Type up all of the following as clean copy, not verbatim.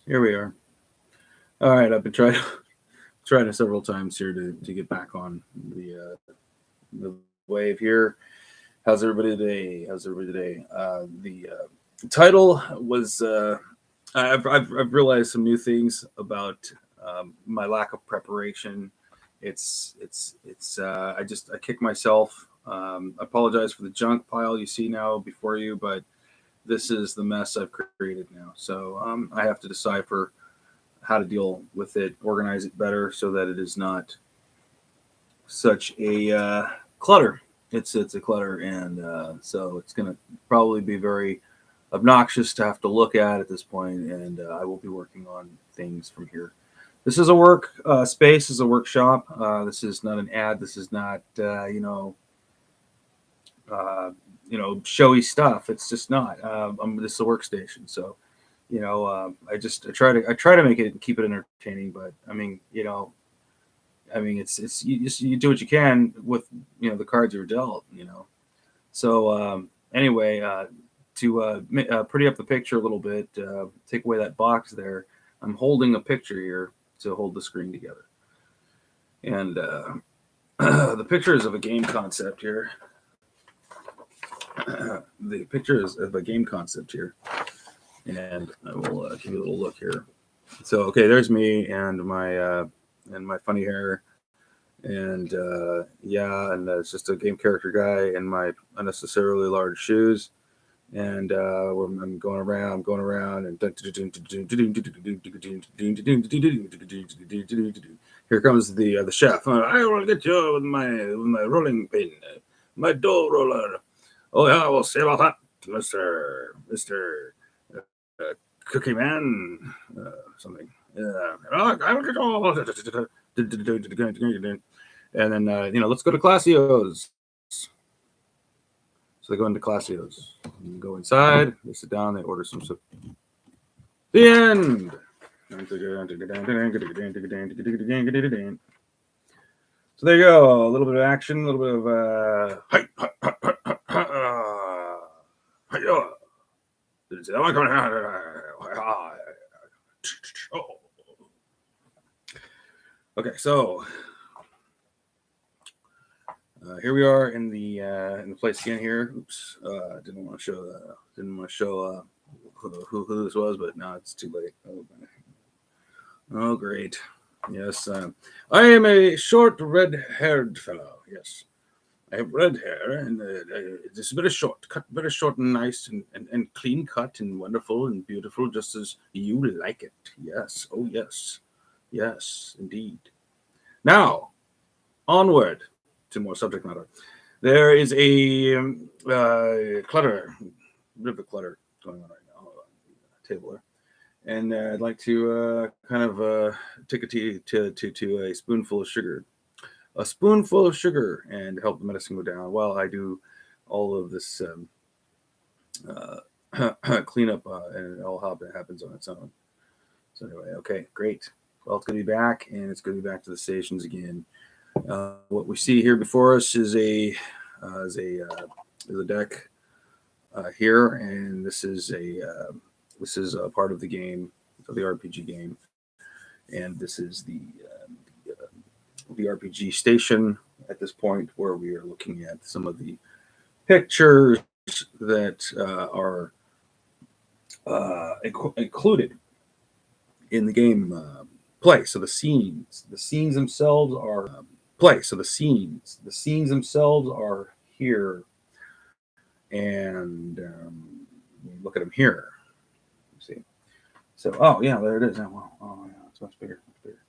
Here we are. All right, I've been trying trying it several times here to get back on the wave here. How's everybody today? How's everybody today? The title was I've realized some new things about my lack of preparation. I kick myself. I apologize for the junk pile you see now before you, but this is the mess I've created now. So I have to decipher how to deal with it, organize it better so that it is not such a clutter. It's a clutter, and so it's going to probably be very obnoxious to have to look at this point. And I will be working on things from here. This is a work space, this is a workshop. This is not an ad. This is not uh, showy stuff. It's just not. This is a workstation, so I try to make it keep it entertaining, but it's you do what you can with the cards you're dealt. So anyway, to pretty up the picture a little bit, take away that box there. I'm holding a picture here to hold the screen together, and the picture is of a game concept here. The picture is of a game concept here, and I will give you a little look here. So okay, there's me and my funny hair, and yeah, and it's just a game character guy in my unnecessarily large shoes, and I'm going around, and here comes the chef. I will get you with my rolling pin, my dough roller. Oh yeah, we'll see about that, Mister Cookie Man, something. Yeah, I'll get all. And then let's go to Classio's. So they go into Classio's, go inside, they sit down, they order some soup. The end. So there you go. A little bit of action, a little bit of okay, so here we are in the place again here. Oops, didn't want to show who this was, but now it's too late. Oh great. Yes, I am a short, red-haired fellow. Yes, I have red hair, and it's very short, cut very short and nice, and clean cut, and wonderful and beautiful, just as you like it. Yes, oh yes, yes, indeed. Now, onward to more subject matter. There is a clutter, a bit of a clutter going on right now on the table there, and I'd like to kind of take a tea to a spoonful of sugar, and help the medicine go down while I do all of this cleanup, and it all happens on its own. So anyway, okay, great. Well, it's good to be back, and it's good to be back to the stations again. What we see here before us is a deck here, and this is a part of the game, of the RPG game, and this is the RPG station at this point, where we are looking at some of the pictures that are included in the game play. So the scenes themselves are play. So the scenes themselves are here, and look at them here. See. So oh yeah, there it is. Oh, wow. Oh yeah, it's much bigger, much bigger.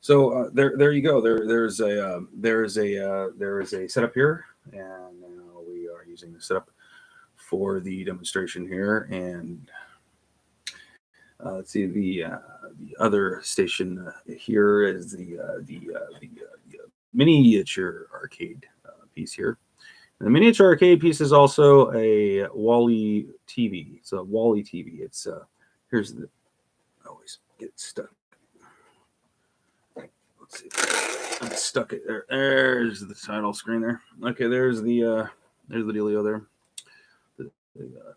So there you go. There is a setup here, and now we are using the setup for the demonstration here. And let's see the other station here is the miniature arcade piece here. And the miniature arcade piece is also a Wally TV. It's a Wally TV. It's here's the I always get stuck. Let's see. I stuck it there. There's the title screen there. Okay, there's the dealio there. The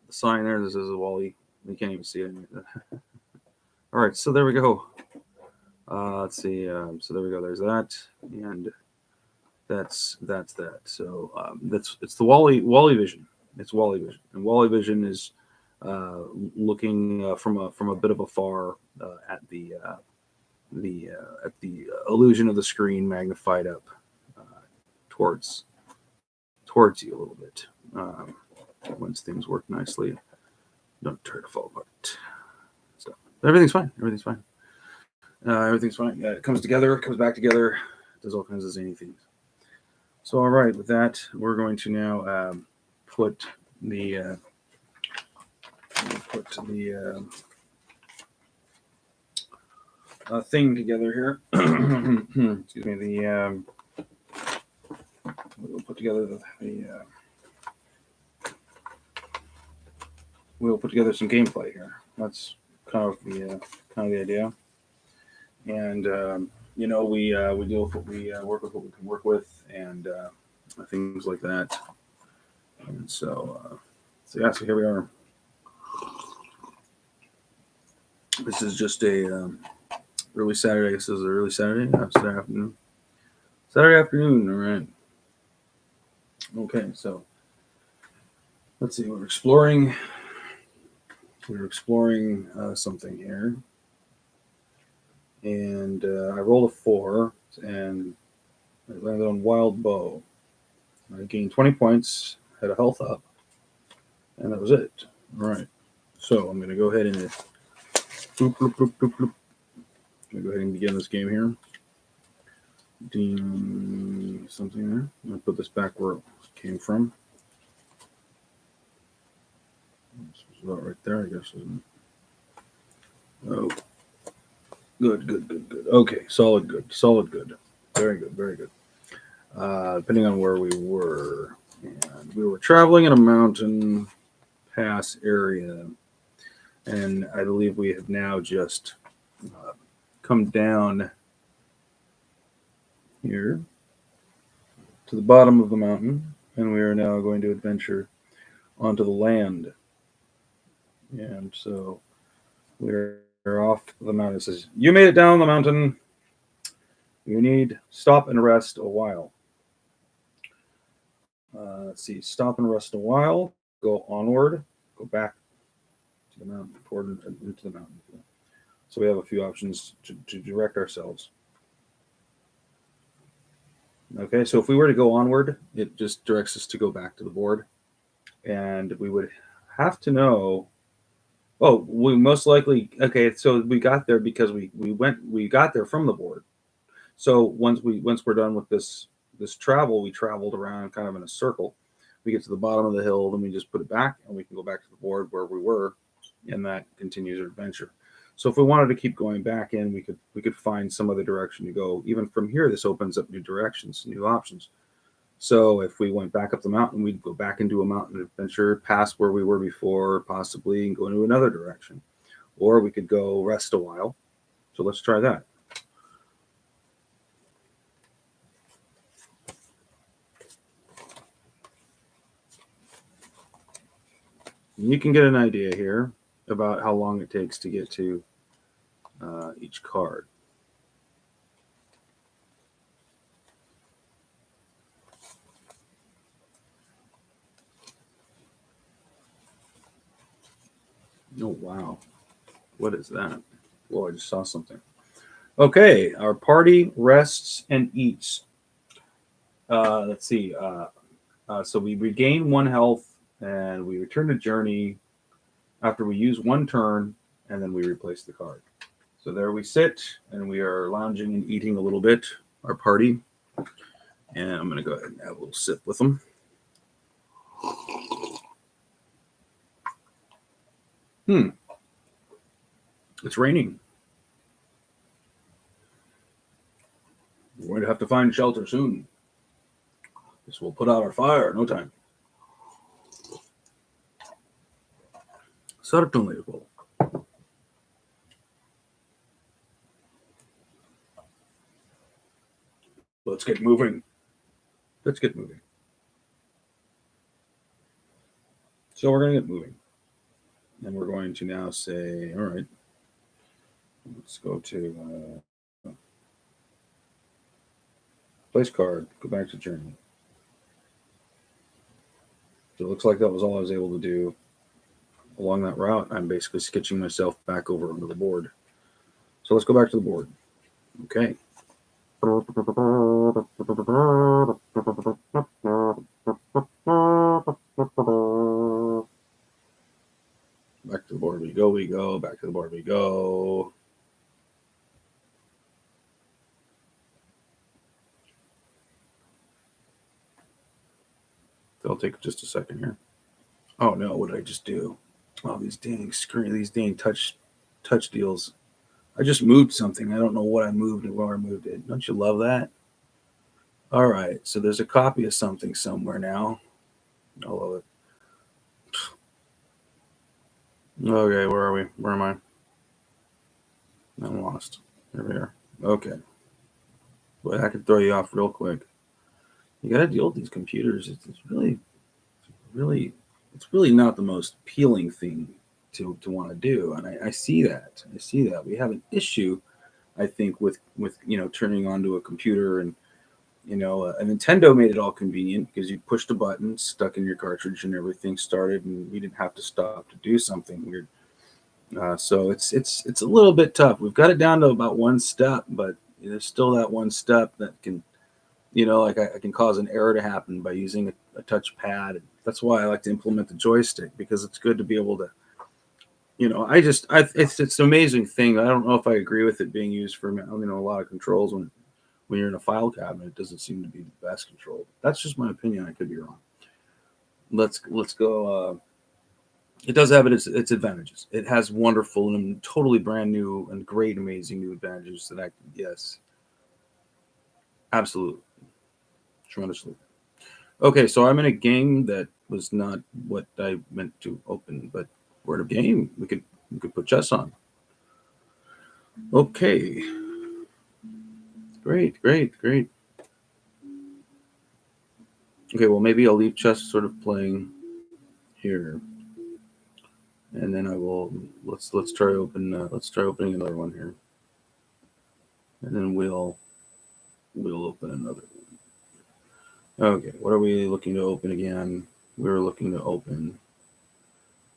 sign there. This is a Wally. You can't even see it. All right, so there we go. Let's see. So there we go. There's that, and that's that. So it's the Wally Vision. It's Wally Vision, and Wally Vision is looking from a bit of afar at the illusion of the screen magnified up uh, towards towards you a little bit. Once things work nicely, don't try to fall apart. Stuff. Everything's fine. Everything's fine. Everything's fine. It comes together. It comes back together. It does all kinds of zany things. So, all right, with that, we're going to now put the thing together here. Excuse me. We'll put together we'll put together some gameplay here. That's kind of the idea. And we deal with what we work with what we can work with, and things like that. And so here we are. This is just a early Saturday. This is early Saturday. Saturday afternoon. Saturday afternoon. All right. Okay, so let's see. We're exploring something here, and I rolled a 4, and I landed on Wild Bow. I gained 20 points, had a health up, and that was it. All right. So I'm going to go ahead and bloop, bloop, bloop, bloop, bloop. I'm going to go ahead and begin this game here. Something there. I'm going to put this back where it came from. This was about right there, I guess, isn't it? Oh. Good. Okay, solid good. Very good. Depending on where we were. And we were traveling in a mountain pass area. And I believe we have now just come down here to the bottom of the mountain. And we are now going to adventure onto the land. And so we're off the mountain. It says, you made it down the mountain. You need stop and rest a while. Let's see, stop and rest a while. Go onward. Go back to the mountain, into the mountain. So we have a few options to direct ourselves. Okay, so if we were to go onward, it just directs us to go back to the board. And we would have to know. Oh, we most likely okay. So we got there because we got there from the board. So once we're done with this travel, we traveled around kind of in a circle. We get to the bottom of the hill, then we just put it back, and we can go back to the board where we were, and that continues our adventure. So if we wanted to keep going back in, we could find some other direction to go. Even from here, this opens up new directions, new options. So if we went back up the mountain, we'd go back into a mountain adventure, past where we were before, possibly, and go into another direction. Or we could go rest a while. So let's try that. You can get an idea here about how long it takes to get to each card. Oh, wow. What is that? Whoa, I just saw something. Okay, our party rests and eats. Let's see. So we regain 1 health and we return to journey after we use 1 turn, and then we replace the card. So there we sit, and we are lounging and eating a little bit, our party. And I'm going to go ahead and have a little sip with them. It's raining. We're going to have to find shelter soon. This will put out our fire in no time. Certainly it will. Let's get moving. So we're going to get moving. And we're going to now say, all right, Let's go to place card. Go back to journey. So it looks like that was all I was able to do along that route. I'm basically sketching myself back over onto the board. So let's go back to the board. Okay. Back to the board we go. Back to the board we go. It'll take just a second here. Oh no, what did I just do? Oh, these dang touch deals. I just moved something. I don't know what I moved and where I moved it. Don't you love that? All right, so there's a copy of something somewhere now. I love it. Okay, where are we? Where am I? I'm lost. Here we are. Okay. But I could throw you off real quick. You got to deal with these computers. It's really not the most appealing thing to want to do, and I see that. I see that we have an issue. I think with turning onto a computer, and a Nintendo made it all convenient because you pushed a button, stuck in your cartridge, and everything started, and we didn't have to stop to do something weird. So it's a little bit tough. We've got it down to about one step, but there's still that one step that can, like I can cause an error to happen by using a touch pad. That's why I like to implement the joystick, because it's good to be able to, it's an amazing thing. I don't know if I agree with it being used for, a lot of controls when you're in a file cabinet. It doesn't seem to be the best control. That's just my opinion. I could be wrong. Let's go. It does have its advantages. It has wonderful and totally brand new and great, amazing new advantages that yes, absolutely, tremendously. Okay, so I'm in a game that was not what I meant to open, but we're in a game. We could put chess on. Okay, great. Okay, well maybe I'll leave chess sort of playing here, and then I will let's try opening another one here, and then we'll open another one. Okay, what are we looking to open again? We're looking to open.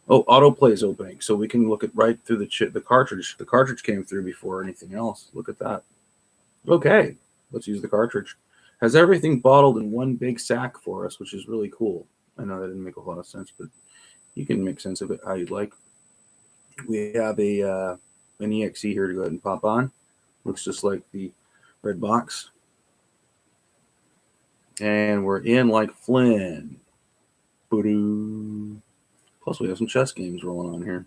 Oh, autoplay is opening, so we can look at right through the cartridge. The cartridge came through before anything else. Look at that. Okay, let's use the cartridge. Has everything bottled in one big sack for us, which is really cool. I know that didn't make a lot of sense, but you can make sense of it how you'd like. We have an EXE here to go ahead and pop on. Looks just like the red box. And we're in like Flynn. Boo-doo. Plus, we have some chess games rolling on here.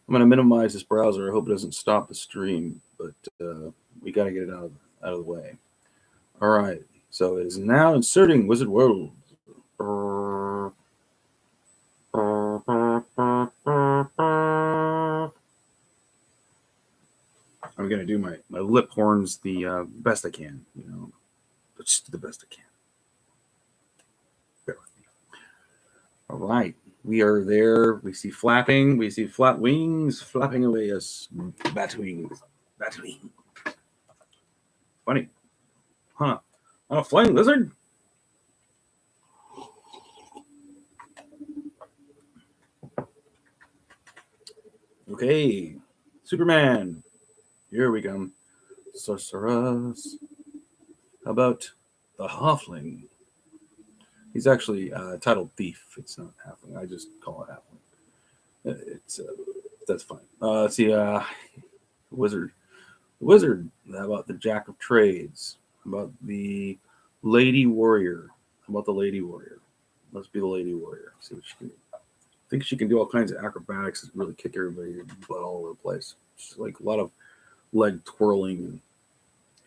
I'm going to minimize this browser. I hope it doesn't stop the stream, but we got to get it out of the way. All right. So it is now inserting Wizard World. I'm going to do my lip horns the best I can, just the best I can. Bear with me. All right. We are there. We see flapping. We see flat wings flapping away us. Bat wings. Bat wings. Funny. Huh. On a flying lizard? Okay. Superman. Here we come. Sorceress. How about the Halfling? He's actually titled Thief. It's not Halfling. I just call it Halfling. It's that's fine. Let's see. Wizard. The Wizard. How about the Jack of Trades? How about the Lady Warrior? How about the Lady Warrior? Let's be the Lady Warrior. See what she can do. I think she can do all kinds of acrobatics and really kick everybody butt all over the place. She's like a lot of leg twirling and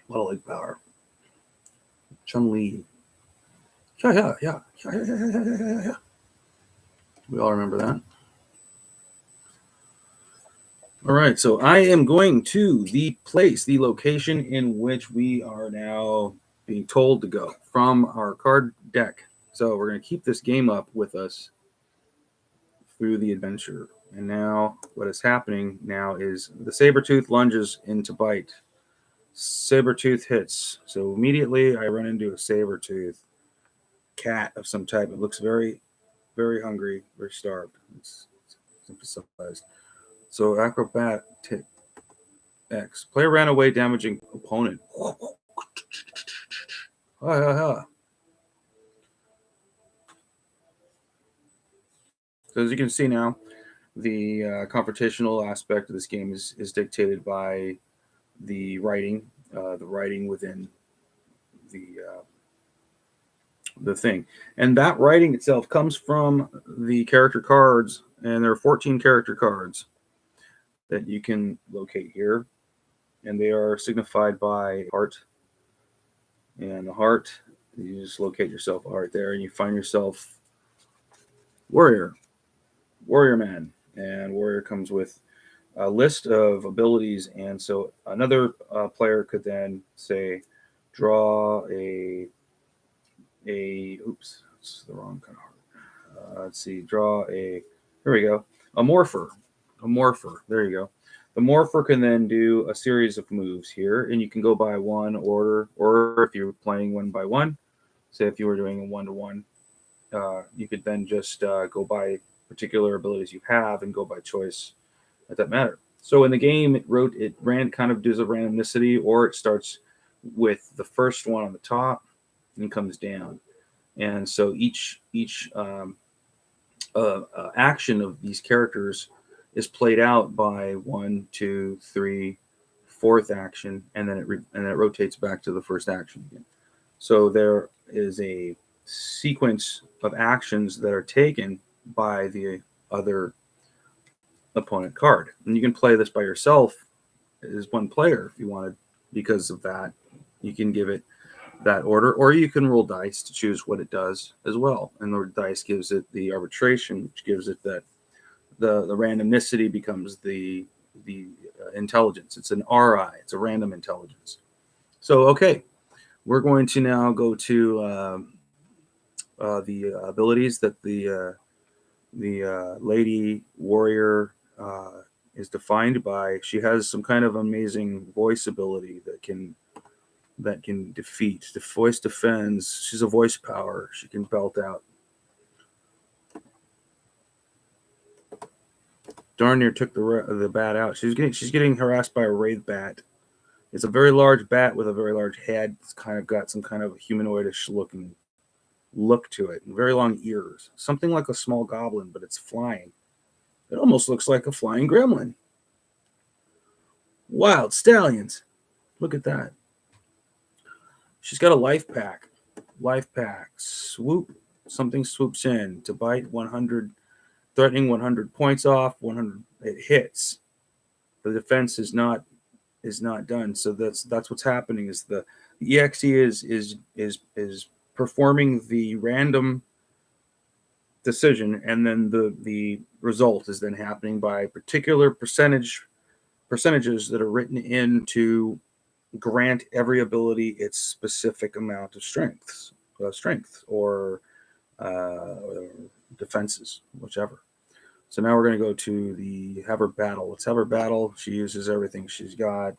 a lot of leg power. Chun-Li. Yeah. We all remember that. All right, so I am going to the location in which we are now being told to go from our card deck. So we're going to keep this game up with us through the adventure. And now what is happening now is the Sabretooth lunges in to bite. Sabretooth hits. So immediately I run into a Sabretooth cat of some type. It looks very, very hungry, very starved. It's emphasized. So acrobatic X. Player ran away, damaging opponent. So as you can see now, the confrontational aspect of this game is dictated by the writing within the thing, and that writing itself comes from the character cards, and there are 14 character cards that you can locate here, and they are signified by heart. And the heart, you just locate yourself heart there, and you find yourself warrior man, and warrior comes with a list of abilities, and so another player could then say, draw a oops, it's the wrong kind of heart. Let's see, draw a, here we go, a morpher. There you go. The morpher can then do a series of moves here, and you can go by one order, or if you're playing one by one, say if you were doing a 1-to-1, you could then just go by particular abilities you have and go by choice at that matter. So in the game, it ran kind of does a randomicity, or it starts with the first one on the top and comes down. And so each action of these characters is played out by 1, 2, 3, fourth action, and then it rotates back to the first action again. So there is a sequence of actions that are taken by the other opponent card, and you can play this by yourself as one player if you wanted. Because of that, you can give it that order, or you can roll dice to choose what it does as well, and the dice gives it the arbitration, which gives it that the randomicity becomes the intelligence. It's an RI, it's a random intelligence. So okay, we're going to now go to the abilities that the lady warrior is defined by. She has some kind of amazing voice ability that can defeat. The voice defends. She's a voice power. She can belt out. Darn near took the bat out. She's getting harassed by a wraith bat. It's a very large bat with a very large head. It's kind of got some kind of humanoidish looking look to it, and very long ears. Something like a small goblin, but it's flying. It almost looks like a flying gremlin. Wild stallions. Look at that. She's got a life pack. Swoop. Something swoops in to bite 100, threatening 100 points off. 100. It hits. The defense is not done. So that's what's happening. Is the EXE is performing the random decision, and then the result is then happening by particular percentages that are written in to grant every ability its specific amount of strength or defenses, whichever. So now we're going to go to have her battle. Let's have her battle. She uses everything she's got,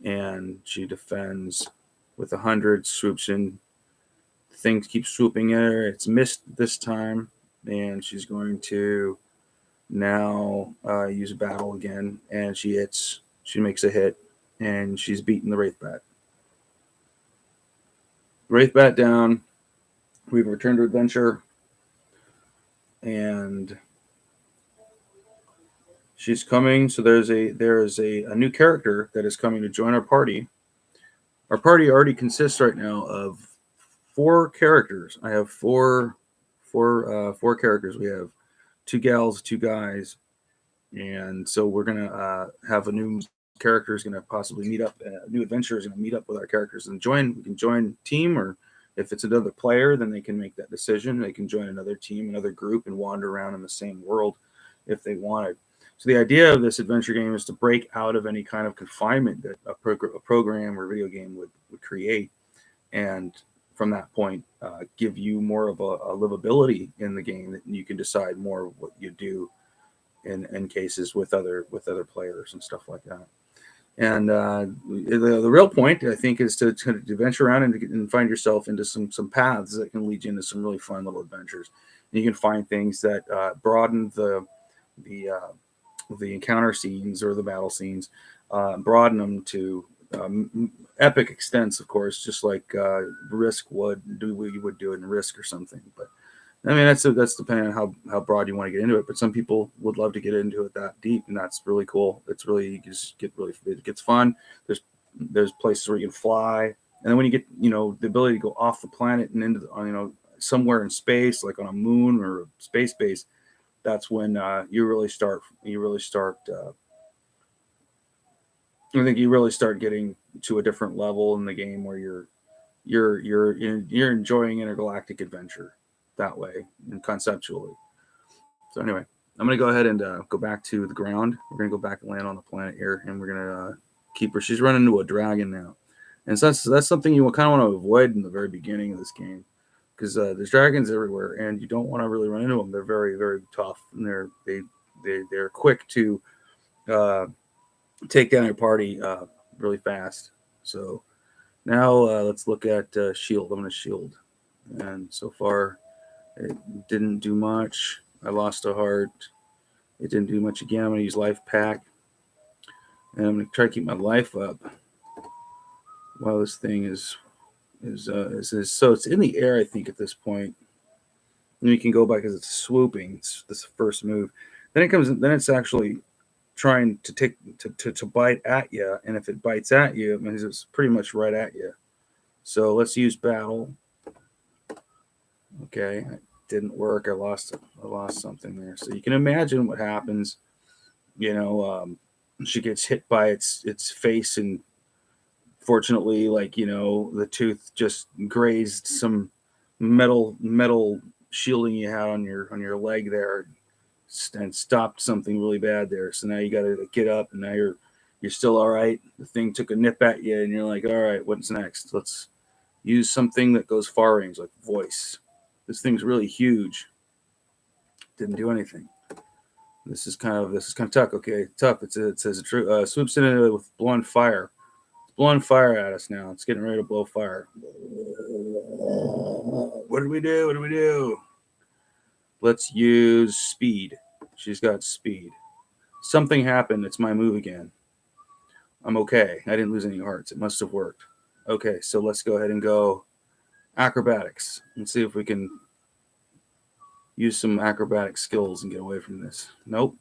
and she defends with 100, swoops in. Things keep swooping at her. It's missed this time, and she's going to now use battle again, and she hits. She makes a hit, and she's beaten the wraith bat. Wraith bat down. We've returned to adventure, and she's coming. So there is a new character that is coming to join our party. Our party already consists right now of 4 characters. I have four characters. We have 2 gals, 2 guys, and so we're gonna have a new character is gonna possibly meet up. A new adventurer is gonna meet up with our characters and join. We can join team, or if it's another player, then they can make that decision. They can join another team, another group, and wander around in the same world if they wanted. So the idea of this adventure game is to break out of any kind of confinement that a program or video game would create, and from that point give you more of a livability in the game that you can decide more of what you do in cases with other players and stuff like that. And the real point, I think, is to venture around and find yourself into some paths that can lead you into some really fun little adventures. And you can find things that broaden the encounter scenes or the battle scenes, broaden them to epic extents, of course, just like Risk would do. What you would do in Risk or something. But I mean, that's depending on how broad you want to get into it. But some people would love to get into it that deep, and that's really cool. It's really, you just get really, it gets fun. There's places where you can fly, and then when you get the ability to go off the planet and into somewhere in space, like on a moon or a space base, that's when you really start. I think you really start getting to a different level in the game where you're enjoying intergalactic adventure that way and conceptually. So anyway, I'm going to go ahead and go back to the ground. We're going to go back and land on the planet here, and we're going to keep her. She's running into a dragon now, and so that's something you kind of want to avoid in the very beginning of this game, because there's dragons everywhere, and you don't want to really run into them. They're very, very tough, and they're quick to take down your party really fast. So now let's look at shield. I'm going to shield, and so far it didn't do much. I lost a heart. It didn't do much again. I'm going to use life pack, and I'm going to try to keep my life up while this thing is so it's in the air, I think, at this point. And you can go back because it's swooping. It's this first move. Then it's actually trying to bite at you, and if it bites at you, it means it's pretty much right at you. So let's use battle. Okay, it didn't work. I lost something there. So you can imagine what happens. She gets hit by its face, and fortunately, the tooth just grazed some metal shielding you had on your leg there, and stopped something really bad there. So now you got to get up, and now you're still all right. The thing took a nip at you, and you're like, all right, what's next? Let's use something that goes far range, like voice. This thing's really huge. Didn't do anything. This is kind of tough. Okay, tough. It says it swoops in it with blowing fire. It's blowing fire at us now. It's getting ready to blow fire. What do we do? Let's use speed. She's got speed. Something happened. It's my move again. I'm okay. I didn't lose any hearts. It must have worked. Okay, so let's go ahead and go acrobatics and see if we can use some acrobatic skills and get away from this. Nope.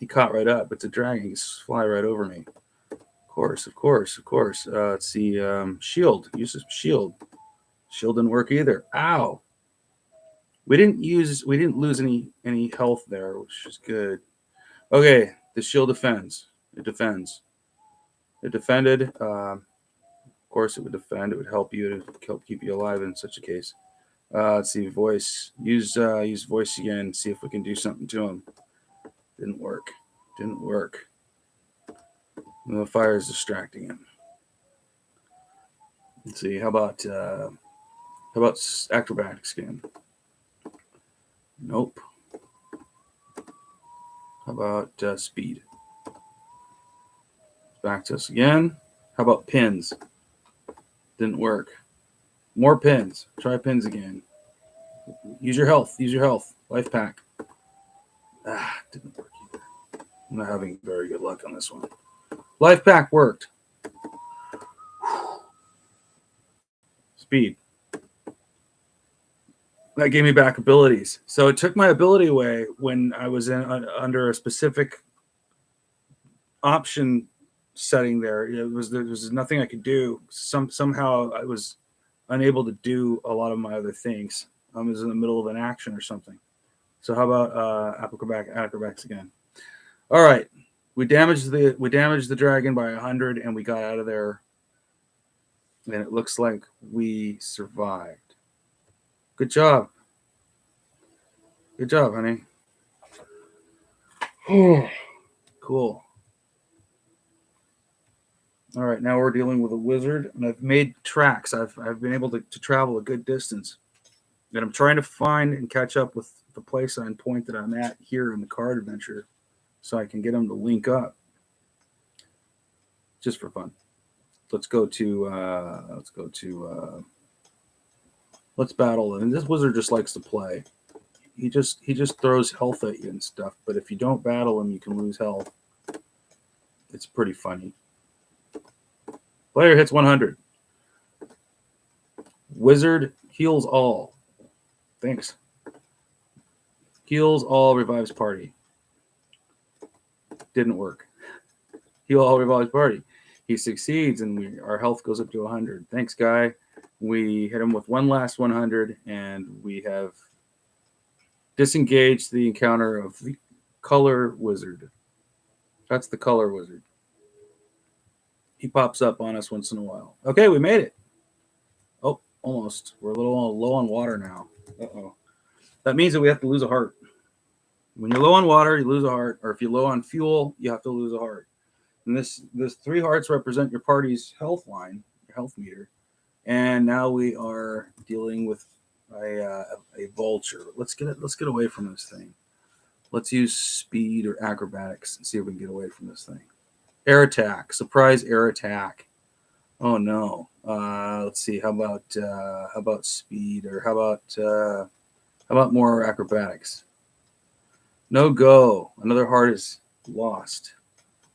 He caught right up. It's a dragon. He can fly right over me. Of course. Let's see. Shield. Use shield. Shield didn't work either. Ow. We didn't lose any health there, which is good. Okay, the shield defends. It defends. It defended. Of course, it would defend. It would help you to help keep you alive in such a case. Let's see, voice. Use voice again. See if we can do something to him. Didn't work. The fire is distracting him. Let's see. How about acrobatics again? Nope. How about speed? Back to us again. How about pins? Didn't work. More pins. Try pins again. Use your health. Life pack. Didn't work either. I'm not having very good luck on this one. Life pack worked. Speed. That gave me back abilities. So it took my ability away when I was under a specific option setting there. There was nothing I could do. Somehow I was unable to do a lot of my other things. I was in the middle of an action or something. So how about acrobatics again? All right, we damaged the dragon by 100, and we got out of there. And it looks like we survived. Good job. Good job, honey. Cool. All right, now we're dealing with a wizard, and I've made tracks. I've been able to travel a good distance, and I'm trying to find and catch up with the place and point that I'm at here in the card adventure, so I can get them to link up, just for fun. Let's go to let's battle. And this wizard just likes to play. He just throws health at you and stuff. But if you don't battle him, you can lose health. It's pretty funny. Player hits 100. Wizard heals all. Thanks. Heals all, revives party. Didn't work. Heal all, revives party. He succeeds, and our health goes up to 100. Thanks, guy. We hit him with one last 100, and we have disengaged the encounter of the color wizard. That's the color wizard. He pops up on us once in a while. Okay, we made it. Oh, almost. We're a little low on water now. Uh-oh. That means that we have to lose a heart. When you're low on water, you lose a heart. Or if you're low on fuel, you have to lose a heart. And this 3 hearts represent your party's health line, your health meter. And now we are dealing with a vulture. Let's get away from this thing. Let's use speed or acrobatics and see if we can get away from this thing. Air attack, surprise air attack. Oh no. Let's see. How about speed, or how about more acrobatics? No go. Another heart is lost.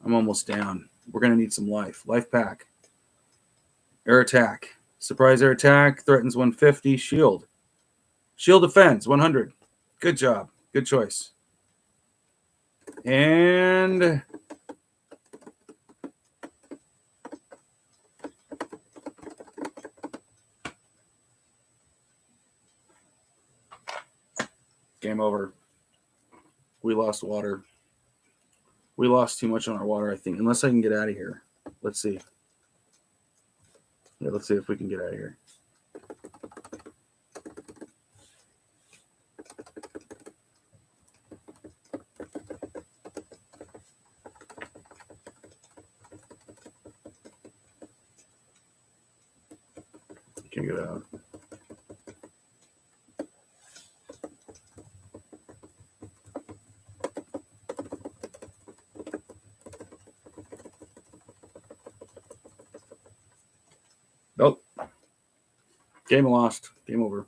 I'm almost down. We're gonna need some life. Life pack. Air attack. Surprise air attack. Threatens 150. Shield. Shield defends 100. Good job. Good choice. And game over. We lost water. We lost too much on our water, I think. Unless I can get out of here. Let's see. Yeah, let's see if we can get out of here. Can't get out. Nope. Game lost. Game over.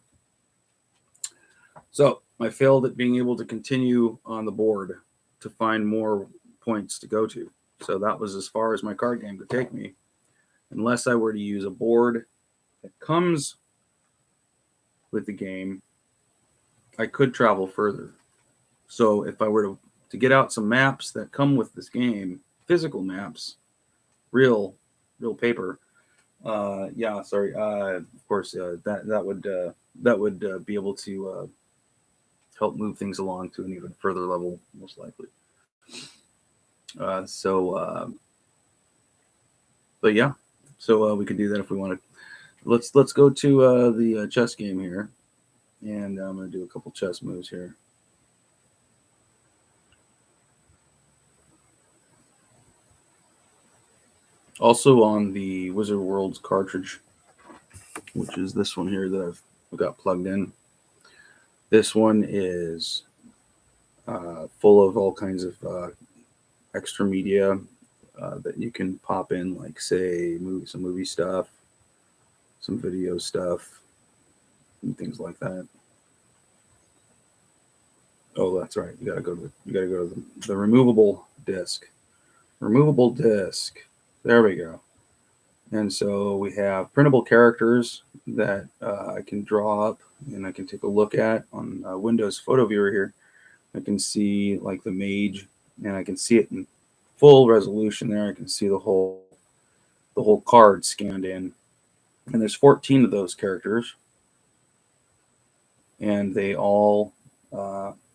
So I failed at being able to continue on the board to find more points to go to. So that was as far as my card game could take me, unless I were to use a board that comes with the game. I could travel further. So if I were to get out some maps that come with this game, physical maps, real paper. Of course, that would be able to help move things along to an even further level, most likely. But yeah, so we could do that if we wanted. Let's go to the chess game here, and I'm going to do a couple chess moves here. Also on the Wizard Worlds cartridge, which is this one here that I've got plugged in. This one is full of all kinds of extra media that you can pop in, like say some movie stuff, some video stuff, and things like that. Oh, that's right. You gotta go to the removable disc. Removable disc. There we go. And so we have printable characters that I can draw up and I can take a look at on Windows Photo Viewer here. I can see like the mage, and I can see it in full resolution there. I can see the whole card scanned in. And there's 14 of those characters. And they all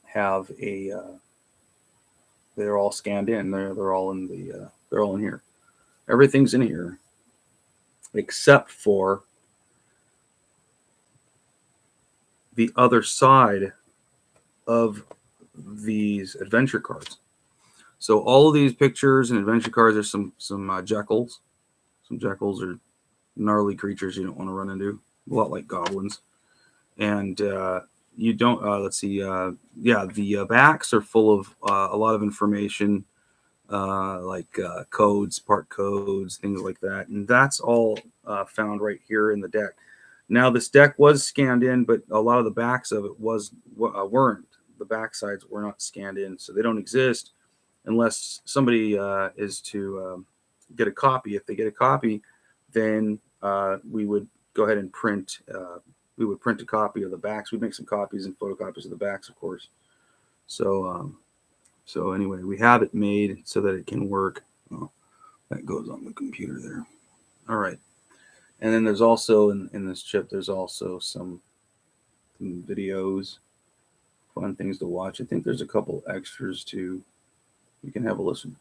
have a they're all scanned in. They're all in here. Everything's in here except for the other side of these adventure cards. So all of these pictures and adventure cards are some Jekylls, Some jackals are gnarly creatures you don't want to run into. A lot like goblins. And you don't. Let's see. The backs are full of a lot of information, like codes, part codes, things like that, and that's all found right here in the deck. Now, this deck was scanned in, but a lot of the backs of it weren't. The back sides were not scanned in, so they don't exist unless somebody is to get a copy. If they get a copy, then we would go ahead and print. We would print a copy of the backs. We'd make some copies and photocopies of the backs, of course. So anyway, we have it made so that it can work. Oh, that goes on the computer there. All right. And then there's also in this chip, there's also some videos, fun things to watch. I think there's a couple extras too. You can have a listen.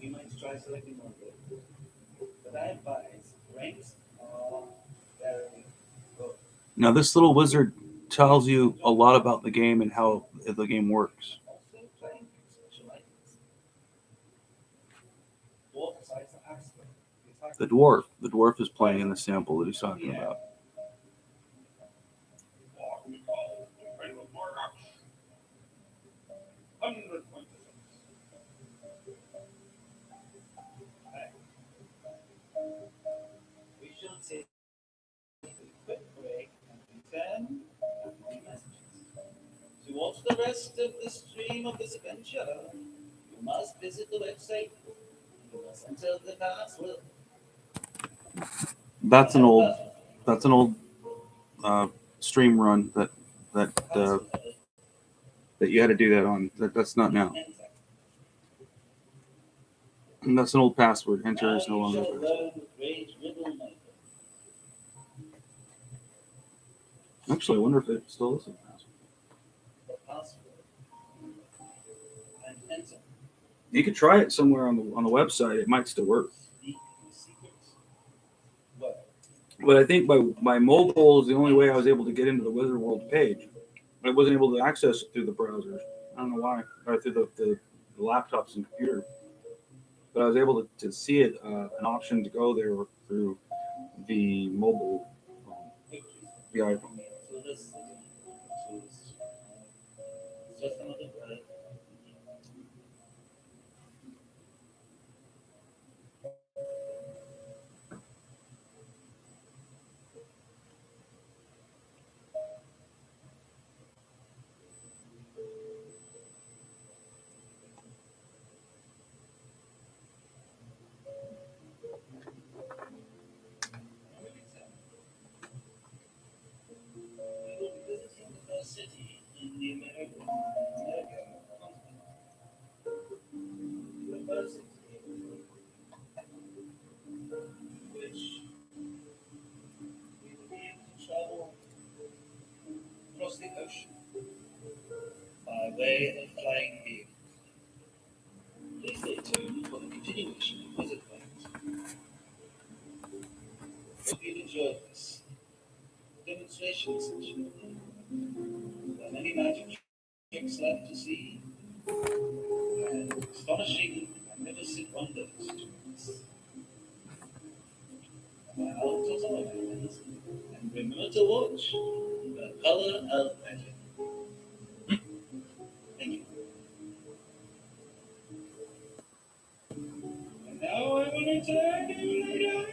You might try selecting one of them. But I advise ranks are very good. Now, this little wizard tells you a lot about the game and how the game works. Also playing special items. Dwarf decides to ask them. The dwarf is playing in the sample that he's talking about. What we call the Rainbow Morgoth. 100 points. We should take a quick break and return with more messages. To watch the rest of the stream of this adventure, you must visit the website. You must enter the password. That's an old stream run that you had to do that on. That's not now. And that's an old password. Enter is no longer. Actually, I wonder if it still is a password. You could try it somewhere on the website. It might still work. But I think by mobile is the only way I was able to get into the Wizard World page. I wasn't able to access it through the browsers. I don't know why, or through the laptops and computer. But I was able to see it, an option to go there through the mobile, the iPhone. So this is just another word. We will be visiting the first city in the America continent. University, which we will be able to travel across the ocean by way of flying vehicles. Please stay tuned for the continuation of Wizard Fight. Hope you enjoyed this demonstration session. There are many magic tricks left to see, and astonishing, magnificent wonders to witness. Well, till tomorrow, friends, and remember to watch The Color of Magic. Thank you. And now I will return you later.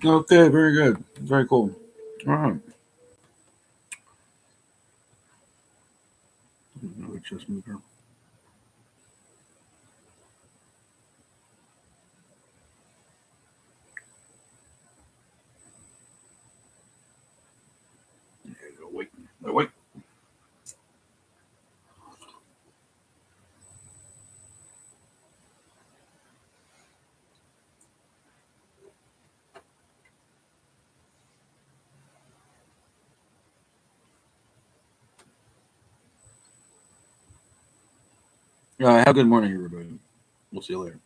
Okay, very good. Very cool. All right. Another chess mover. Wait. Wait. Have a good morning, everybody. We'll see you later.